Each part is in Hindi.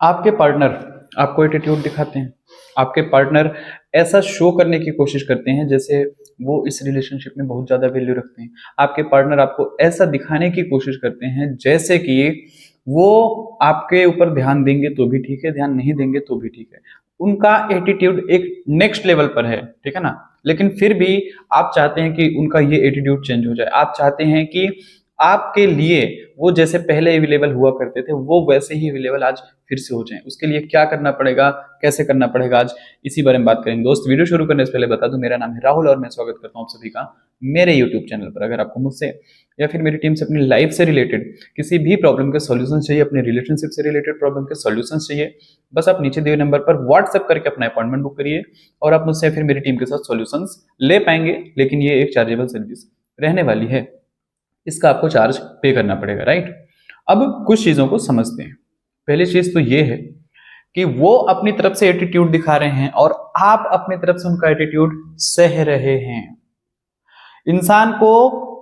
आपके पार्टनर आपको एटीट्यूड दिखाते हैं। आपके पार्टनर ऐसा शो करने की कोशिश करते हैं जैसे वो इस रिलेशनशिप में बहुत ज़्यादा वैल्यू रखते हैं। आपके पार्टनर आपको ऐसा दिखाने की कोशिश करते हैं जैसे कि वो आपके ऊपर ध्यान देंगे तो भी ठीक है, ध्यान नहीं देंगे तो भी ठीक है। उनका एटीट्यूड एक नेक्स्ट लेवल पर है, ठीक है ना? लेकिन फिर भी आप चाहते हैं कि उनका ये एटीट्यूड चेंज हो जाए। आप चाहते हैं कि आपके लिए वो जैसे पहले अवेलेबल हुआ करते थे वो वैसे ही अवेलेबल आज फिर से हो जाएं। उसके लिए क्या करना पड़ेगा, कैसे करना पड़ेगा, आज इसी बारे में बात करेंगे। दोस्त, वीडियो शुरू करने से पहले बता दूं, मेरा नाम है राहुल और मैं स्वागत करता हूं आप सभी का मेरे यूट्यूब चैनल पर। अगर आपको मुझसे या फिर मेरी टीम से अपनी लाइफ से रिलेटेड किसी भी प्रॉब्लम के सॉल्यूशन चाहिए, अपने रिलेशनशिप से रिलेटेड प्रॉब्लम के सॉल्यूशन चाहिए, बस आप नीचे दिए हुए नंबर पर व्हाट्सएप करके अपना अपॉइंटमेंट बुक करिए और आप मुझसे फिर मेरी टीम के साथ सॉल्यूशंस ले पाएंगे। लेकिन ये एक चार्जेबल सर्विस रहने वाली है, इसका आपको चार्ज पे करना पड़ेगा, राइट? अब कुछ चीजों को समझते हैं। पहली चीज तो ये है कि वो अपनी तरफ से एटीट्यूड दिखा रहे हैं और आप अपनी तरफ से उनका एटीट्यूड सह रहे हैं। इंसान को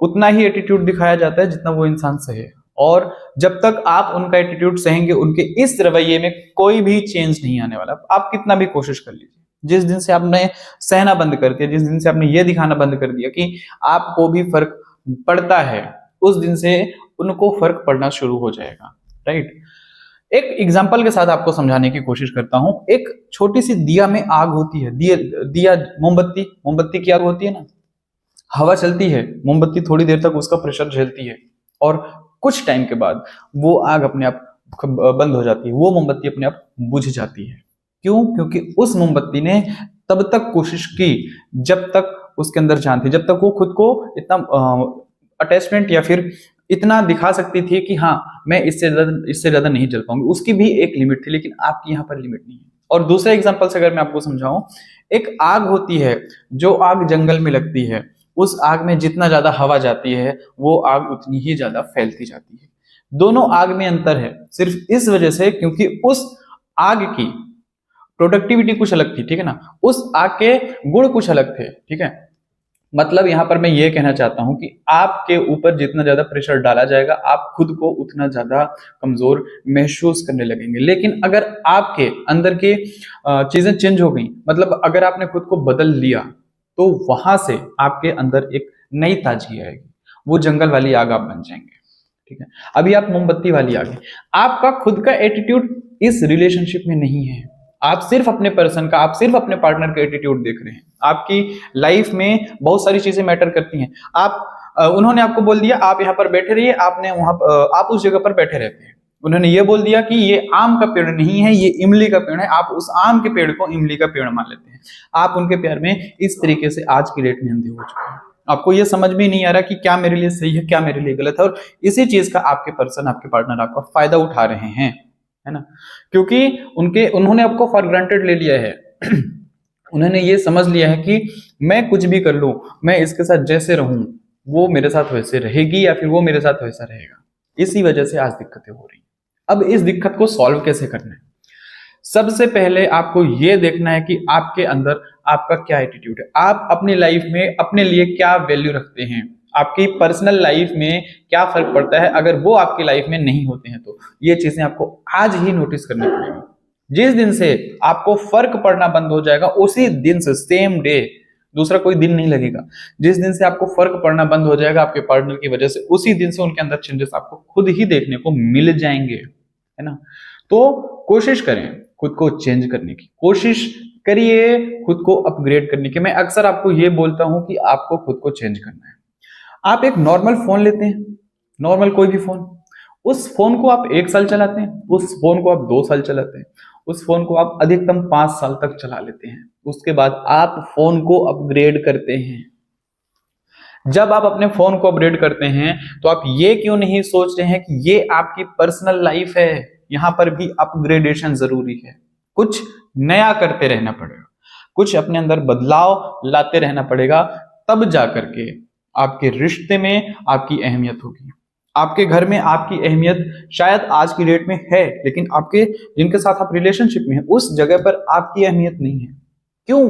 उतना ही एटीट्यूड दिखाया जाता है जितना वो इंसान सहे, और जब तक आप उनका एटीट्यूड सहेंगे, उनके इस रवैये में कोई भी चेंज नहीं आने वाला। आप कितना भी कोशिश कर लीजिए, जिस दिन से आपने सहना बंद कर दिया, जिस दिन से आपने ये दिखाना बंद कर दिया कि आपको भी फर्क पड़ता है, उस दिन से उनको फर्क पड़ना शुरू हो जाएगा, राइट? एक एग्जाम्पल के साथ आपको समझाने की कोशिश करता हूं। एक छोटी सी दिया में आग होती है, दिया मोमबत्ती, मोमबत्ती की आग होती है ना, हवा चलती है, मोमबत्ती थोड़ी देर तक उसका प्रेशर झेलती है और कुछ टाइम के बाद वो आग अपने आप बंद हो जाती है, वो मोमबत्ती अपने आप बुझ जाती है। क्यों? क्योंकि उस मोमबत्ती ने तब तक कोशिश की जब तक उसके अंदर जान थी, जब तक वो खुद को इतना अटैचमेंट या फिर इतना दिखा सकती थी कि हाँ मैं इससे ज्यादा नहीं जल पाऊंगी। उसकी भी एक लिमिट थी, लेकिन आपकी यहाँ पर लिमिट नहीं है। और दूसरे एग्जांपल से अगर मैं आपको समझाऊं, एक आग होती है, जो आग जंगल में लगती है, उस आग में जितना ज्यादा हवा जाती है वो आग उतनी ही ज्यादा फैलती जाती है। दोनों आग में अंतर है सिर्फ इस वजह से क्योंकि उस आग की प्रोडक्टिविटी कुछ अलग थी, ठीक है ना? उस आग के गुण कुछ अलग थे, ठीक है? मतलब यहां पर मैं ये कहना चाहता हूं कि आपके ऊपर जितना ज्यादा प्रेशर डाला जाएगा, आप खुद को उतना ज्यादा कमजोर महसूस करने लगेंगे। लेकिन अगर आपके अंदर के चीजें चेंज हो गई, मतलब अगर आपने खुद को बदल लिया, तो वहां से आपके अंदर एक नई ताजगी आएगी, वो जंगल वाली आग आप बन जाएंगे, ठीक है? अभी आप मोमबत्ती वाली आग है। आपका खुद का एटीट्यूड इस रिलेशनशिप में नहीं है। आप सिर्फ अपने पर्सन का, आप सिर्फ अपने पार्टनर का एटीट्यूड देख रहे हैं। आपकी लाइफ में बहुत सारी चीजें मैटर करती हैं। उन्होंने आपको बोल दिया आप यहाँ पर बैठे रहिए, आपने वहां आप उस जगह पर बैठे रहते हैं। उन्होंने ये बोल दिया कि ये आम का पेड़ नहीं है, ये इमली का पेड़ है, आप उस आम के पेड़ को इमली का पेड़ मान लेते हैं। आप उनके प्यार में इस तरीके से आज की डेट में अंधे हो चुके हैं। आपको ये समझ में नहीं आ रहा कि क्या मेरे लिए सही है, क्या मेरे लिए गलत है, और इसी चीज का आपके पर्सन, आपके पार्टनर आपका फायदा उठा रहे हैं, है ना? क्योंकि उन्होंने आपको फॉर ग्रांटेड ले लिया है। उन्होंने ये समझ लिया है कि मैं कुछ भी कर लूं, मैं इसके साथ जैसे रहूं वो मेरे साथ वैसे रहेगी या फिर वो मेरे साथ वैसा रहेगा। इसी वजह से आज दिक्कतें हो रही हैं। अब इस दिक्कत को सॉल्व कैसे करना है? सबसे पहले आपको ये देखना है कि आपके अंदर आपका क्या एटीट्यूड है, आप अपनी लाइफ में अपने लिए क्या वैल्यू रखते हैं, आपकी पर्सनल लाइफ में क्या फर्क पड़ता है अगर वो आपकी लाइफ में नहीं होते हैं। तो ये चीजें आपको आज ही नोटिस करनी पड़ेगी। जिस दिन से आपको फर्क पड़ना बंद हो जाएगा, उसी दिन से, सेम डे, दूसरा कोई दिन नहीं लगेगा, जिस दिन से आपको फर्क पड़ना बंद हो जाएगा आपके पार्टनर की वजह से, उसी दिन से उनके अंदर चेंजेस आपको खुद ही देखने को मिल जाएंगे, है ना? तो कोशिश करें खुद को चेंज करने की, कोशिश करिए खुद को अपग्रेड करने की। मैं अक्सर आपको ये बोलता हूं कि आपको खुद को चेंज करना है। आप एक नॉर्मल फोन लेते हैं, नॉर्मल कोई भी फोन, उस फोन को आप 1 साल चलाते हैं, उस फोन को आप 2 साल चलाते हैं, उस फोन को आप अधिकतम 5 साल तक चला लेते हैं। उसके बाद आप फोन को अपग्रेड करते हैं। जब आप अपने फोन को अपग्रेड करते हैं तो आप ये क्यों नहीं सोच रहे हैं कि ये आपकी पर्सनल लाइफ है, यहां पर भी अपग्रेडेशन जरूरी है। कुछ नया करते रहना पड़ेगा, कुछ अपने अंदर बदलाव लाते रहना पड़ेगा, तब जाकर के आपके रिश्ते में आपकी अहमियत होगी। आपके घर में आपकी अहमियत शायद आज की डेट में है, लेकिन आपके जिनके साथ आप रिलेशनशिप में हैं उस जगह पर आपकी अहमियत नहीं है। क्यों?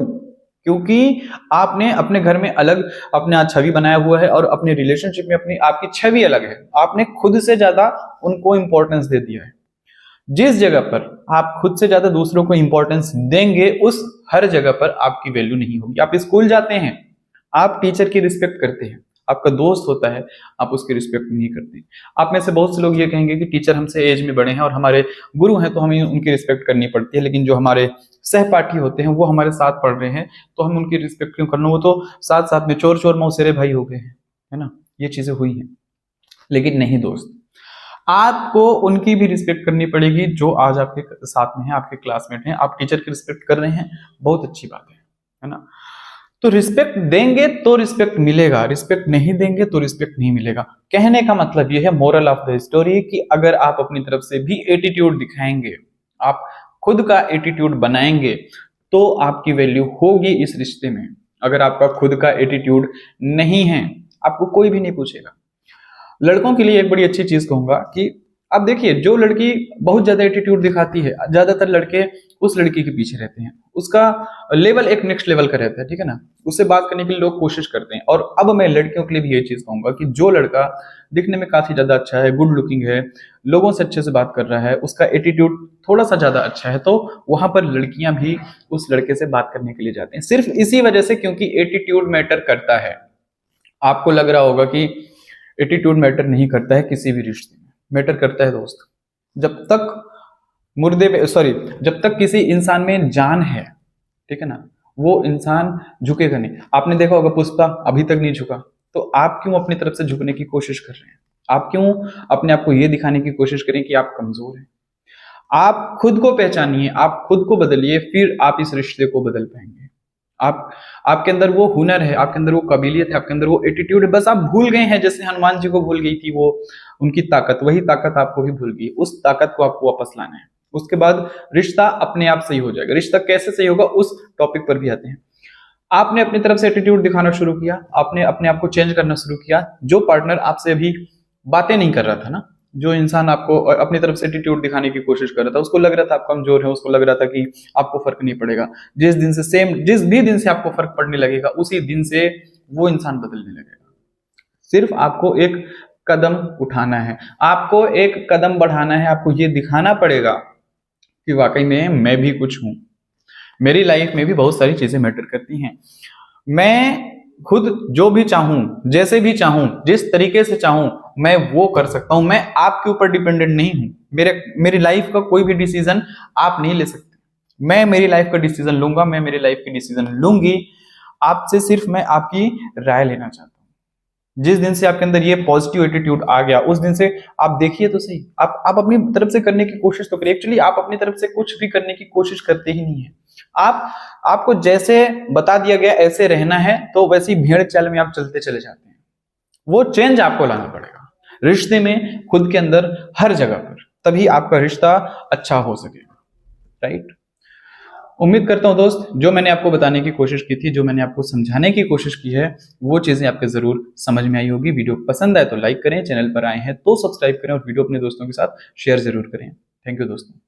क्योंकि आपने अपने घर में अलग अपना छवि बनाया हुआ है और अपने रिलेशनशिप में अपनी आपकी छवि अलग है। आपने खुद से ज्यादा उनको इंपॉर्टेंस दे दिया है। जिस जगह पर आप खुद से ज्यादा दूसरों को इंपॉर्टेंस देंगे, उस हर जगह पर आपकी वैल्यू नहीं होगी। आप स्कूल जाते हैं, आप टीचर की रिस्पेक्ट करते हैं, आपका दोस्त होता है, आप उसकी रिस्पेक्ट नहीं करते। आप में से बहुत से लोग ये कहेंगे कि टीचर हमसे एज में बड़े हैं और हमारे गुरु हैं तो हमें उनकी रिस्पेक्ट करनी पड़ती है, लेकिन जो हमारे सहपाठी होते हैं वो हमारे साथ पढ़ रहे हैं तो हम उनकी रिस्पेक्ट क्यों करना, वो तो साथ साथ में चोर चोर मौसेरे भाई हो गए हैं, है ना। ये चीजें हुई हैं, लेकिन नहीं दोस्त, आपको उनकी भी रिस्पेक्ट करनी पड़ेगी जो आज आपके साथ में है, आपके क्लासमेट हैं। आप टीचर की रिस्पेक्ट कर रहे हैं, बहुत अच्छी बात है ना। तो रिस्पेक्ट देंगे तो रिस्पेक्ट मिलेगा, रिस्पेक्ट नहीं देंगे तो रिस्पेक्ट नहीं मिलेगा। कहने का मतलब यह है, मोरल ऑफ द स्टोरी, कि अगर आप अपनी तरफ से भी एटीट्यूड दिखाएंगे, आप खुद का एटीट्यूड बनाएंगे, तो आपकी वैल्यू होगी इस रिश्ते में। अगर आपका खुद का एटीट्यूड नहीं है, आपको कोई भी नहीं पूछेगा। लड़कों के लिए एक बड़ी अच्छी चीज कहूंगा कि अब देखिए, जो लड़की बहुत ज्यादा एटीट्यूड दिखाती है, ज्यादातर लड़के उस लड़की के पीछे रहते हैं, उसका लेवल एक नेक्स्ट लेवल का रहता है, ठीक है ना। उससे बात करने के लिए लोग कोशिश करते हैं। और अब मैं लड़कियों के लिए भी ये चीज कहूंगा कि जो लड़का दिखने में काफी ज्यादा अच्छा है, गुड लुकिंग है, लोगों से अच्छे से बात कर रहा है, उसका एटीट्यूड थोड़ा सा ज्यादा अच्छा है, तो वहां पर लड़कियां भी उस लड़के से बात करने के लिए जाते हैं, सिर्फ इसी वजह से, क्योंकि एटीट्यूड मैटर करता है। आपको लग रहा होगा कि एटीट्यूड मैटर नहीं करता है, किसी भी रिश्ते में मैटर करता है दोस्त। जब तक जब तक किसी इंसान में जान है, ठीक है ना, वो इंसान झुकेगा नहीं। आपने देखा होगा पुष्पा अभी तक नहीं झुका, तो आप क्यों अपनी तरफ से झुकने की कोशिश कर रहे हैं? आप क्यों अपने आप को ये दिखाने की कोशिश करें कि आप कमजोर हैं? आप खुद को पहचानिए, आप खुद को बदलिए, फिर आप इस रिश्ते को बदल पाएंगे। आपके अंदर वो हुनर है, आपके अंदर वो काबिलियत है, आपके अंदर वो एटीट्यूड है, बस आप भूल गए हैं। जैसे हनुमान जी को भूल गई थी वो उनकी ताकत, वही ताकत आपको भी भूल गई। उस ताकत को आपको वापस लाना है, उसके बाद रिश्ता अपने आप सही हो जाएगा। रिश्ता कैसे सही होगा, उस टॉपिक पर भी आते हैं। आपने अपनी तरफ से एटीट्यूड दिखाना शुरू किया, आपने अपने आप को चेंज करना शुरू किया। जो पार्टनर आपसे अभी बातें नहीं कर रहा था ना, जो इंसान आपको अपनी तरफ से एटीट्यूड दिखाने की कोशिश कर रहा था, उसको लग रहा था आप कमजोर है, उसको लग रहा था कि आपको फर्क नहीं पड़ेगा, जिस भी दिन से आपको फर्क पड़ने लगेगा, उसी दिन से वो इंसान बदलने लगेगा। सिर्फ आपको एक कदम उठाना है, आपको एक कदम बढ़ाना है, आपको ये दिखाना पड़ेगा कि वाकई में मैं भी कुछ हूं, मेरी लाइफ में भी बहुत सारी चीजें मैटर करती हैं, मैं खुद जो भी चाहूं, जैसे भी चाहूं, जिस तरीके से चाहूं, मैं वो कर सकता हूं। मैं आपके ऊपर डिपेंडेंट नहीं हूं। मेरी लाइफ का कोई भी डिसीजन आप नहीं ले सकते। मैं मेरी लाइफ का डिसीजन लूंगा, मैं मेरी लाइफ की डिसीजन लूंगी। आपसे सिर्फ मैं आपकी राय लेना चाहता हूं। जिस दिन से आपके अंदर ये पॉजिटिव एटीट्यूड आ गया, उस दिन से आप देखिए तो सही, आप अपनी तरफ से करने की कोशिश तो करिए। एक्चुअली आप अपनी तरफ से कुछ भी करने की कोशिश करते ही नहीं है। आपको जैसे बता दिया गया ऐसे रहना है, तो वैसी भेड़ चाल में आप चलते चले जाते हैं। वो चेंज आपको लाना पड़ेगा रिश्ते में, खुद के अंदर, हर जगह पर, तभी आपका रिश्ता अच्छा हो सकेगा, राइट। उम्मीद करता हूं दोस्त, जो मैंने आपको बताने की कोशिश की थी, जो मैंने आपको समझाने की कोशिश की है, वो चीजें आपके जरूर समझ में आई होगी। वीडियो पसंद आए तो लाइक करें, चैनल पर आए हैं तो सब्सक्राइब करें और वीडियो अपने दोस्तों के साथ शेयर जरूर करें। थैंक यू दोस्तों।